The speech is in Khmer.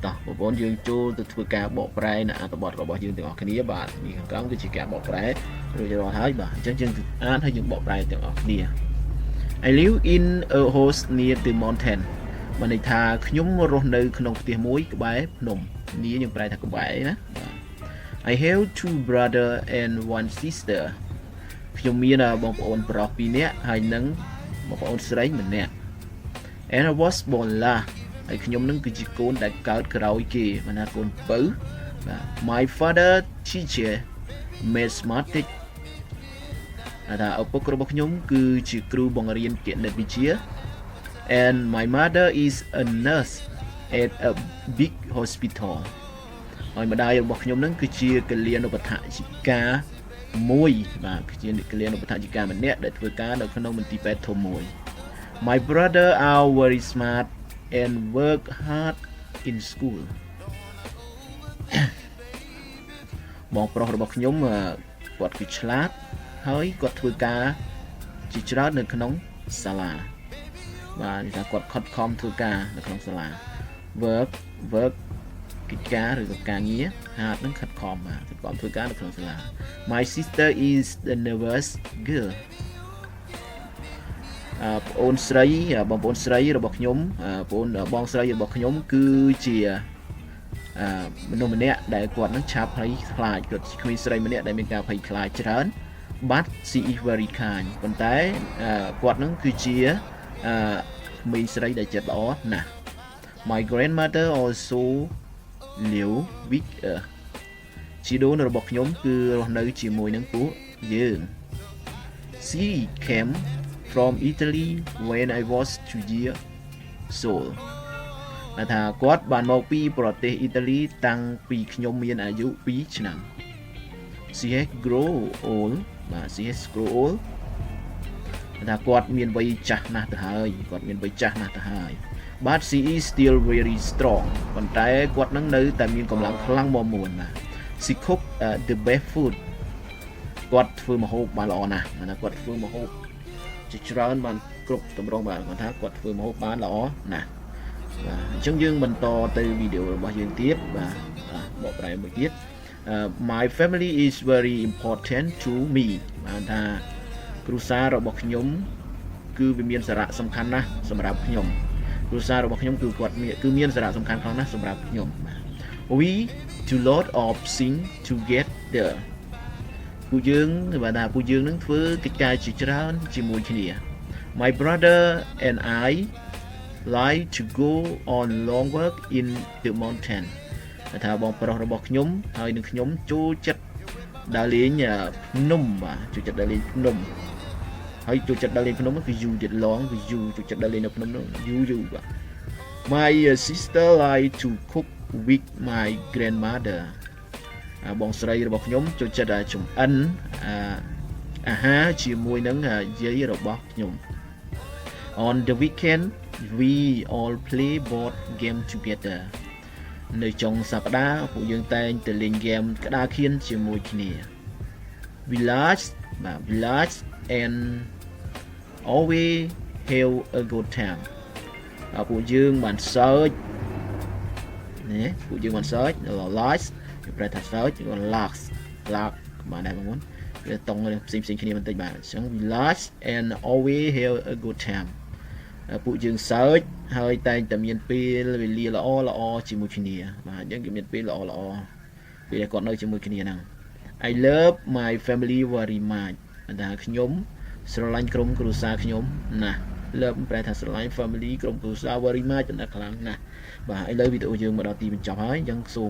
តោះបងប្អូនយើងចូលទៅធ្វើការបកប្រែនៅអត្ថបទរបស់យើងទាំងអស់គ្នាបាទនេះខាងក្រោមគឺជាការបកប្រែរួចរាល់ហើយបាទអញ្ចឹងយើងអានហើយយើងបកប្រែទាំងអស់គ្នា I live in a house near the mountain បានន័យថាខ្ញុំរស់នៅក្នុងផ្ទះមួយក្បែរភ្នំនេះយើងប្រែថាក្បែរណា I have 2 brother and 1 sister ខ្ញុំមានបងប្អូនប្រុស2នាក់ហើយនឹងបងប្អូនស្រីម្នាក់ and I was born last ហើយខ្ញុំនឹងគឺជាកូនដែលកើតក្រោយគេបានថាកូនពៅបាទ My father teacher mathematics ថាឪពុករបស់ខ្ញុំគឺជាគ្រូបង្រៀនគណិតវិទ្យា and my mother is a nurse at a big hospital ហើយម្ដាយរបស់ខ្ញុំនឹងគឺជាកលៀនុបដ្ឋាយិកាមួយបាទគឺជាកលៀនុបដ្ឋាយិកាម្នាក់ដែលធ្វើការនៅក្នុងមន្ទីរពេទ្យធំមួយ My brother are very smart and work hard in school បងប្រុសរបស់ខ្ញុំគាត់គឺឆ្លាតហើយគាត់ធ្វើការជាច្រើននៅក្នុងសាលាបាទនិយាយថាគាត់ខិតខំធ្វើការនៅក្នុងសាលា work កិច្ចការឬក៏ការងារ hard នឹងខិតខំបាទខិតខំធ្វើការនៅក្នុងសាលា My sister is the nervous girl បងប្អូនស្រីរបស់ខ្ញុំបងស្រីរបស់ខ្ញុំគឺជាមនុស្សម្នាក់ដែលគាត់នឹងឆាប់ភ័យខ្លាចគាត់គ្មានស្រីម្នាក់ដែលមានការភ័យខ្លាចច្រើន but she is very kind ប៉ុន្តែគាត់នឹងគឺជាក្មេងស្រីដែលចិត្តល្អណាស់ My grandmother also live with us ជីដូនរបស់ខ្ញុំគឺរស់នៅជាមួយនឹងពួកយើង She came from Italy when I was 2 years old ថាគាត់បានមកពីប្រទេសអ៊ីតាលីតាំងពីខ្ញុំមានអាយុ2ឆ្នាំ She has grown old បាទ She has grown old ថាគាត់មានវ័យចាស់ណាស់ទៅហើយគាត់មានវ័យចាស់ណាស់ទៅហើយ but she is still very strong ប៉ុន្តែគាត់នឹងនៅតែមានកម្លាំងខ្លាំងមាំមួនបាទ She cook the best food គាត់ធ្វើម្ហូបបានល្អណាស់ណាគាត់ធ្វើម្ហូបជាច្រើនបានគ្រប់ទម្រង់បាទគាត់ថាគាត់ធ្វើម្ហូបបានល្អណាស់បាទអញ្ចឹងយើងបន្តទៅវីដេអូរបស់យើងទៀតបាទបកប្រែមួយទៀត My family is very important to me បានថាគ្រួសាររបស់ខ្ញុំគឺវាមានសារៈសំខាន់ណាស់សម្រាប់ខ្ញុំគ្រួសាររបស់ខ្ញុំគឺគាត់មានសារៈសំខាន់ខ្លាំងណាស់សម្រាប់ខ្ញុំ We do lot of things together ពួកយើងបាទថាពួកយើងនឹងធ្វើកិច្ចការជាច្រើនជាមួយគ្នា My brother and I like to go on long walk in the mountain ថាបងប្រុសរបស់ខ្ញុំហើយនឹងខ្ញុំចូលចិត្តដើរលេងភ្នំបាទចូលចិត្តដើរលេងភ្នំហើយចូលចិត្តដើរលេងភ្នំគឺយូរទៀត long គឺយូរចូលចិត្តដើរលេងនៅភ្នំនោះយូរបាទ My sister like to cook with my grandmother បងស្រីរបស់ខ្ញុំចូលចិត្តចម្អិនអាហារជាមួយនឹងយាយរបស់ខ្ញុំ On the weekend we all play board game together នៅចុងសប្តាហ៍ពួកយើងតែងទៅលេងហ្គេមក្តារខៀនជាមួយគ្នា Village and always have a good time ពួកយើងបានសើចនេះពួកយើងបានសើច Lights គេប្រែថាសើចឬ Laugh បានដែរបងប្អូនវាតង់ផ្សេងគ្នាបន្តិចបាទអញ្ចឹង Village and always have a good time ពួកយើងសើចហើយតែងតែមានពេលវេលាល្អជាមួយគ្នាបាទអញ្ចឹងគេមានពេលល្អពេលដែលគាត់នៅជាមួយគ្នាហ្នឹង I love my family very much ថាខ្ញុំស្រឡាញ់ក្រុមគ្រួសារខ្ញុំណាស់ Love ប្រែថាស្រឡាញ់ family ក្រុមគ្រួសារ very much ណាស់ខ្លាំងណាស់បាទឥឡូវវីដេអូយើងមកដល់ទីបញ្ចប់ហើយអញ្ចឹងសូម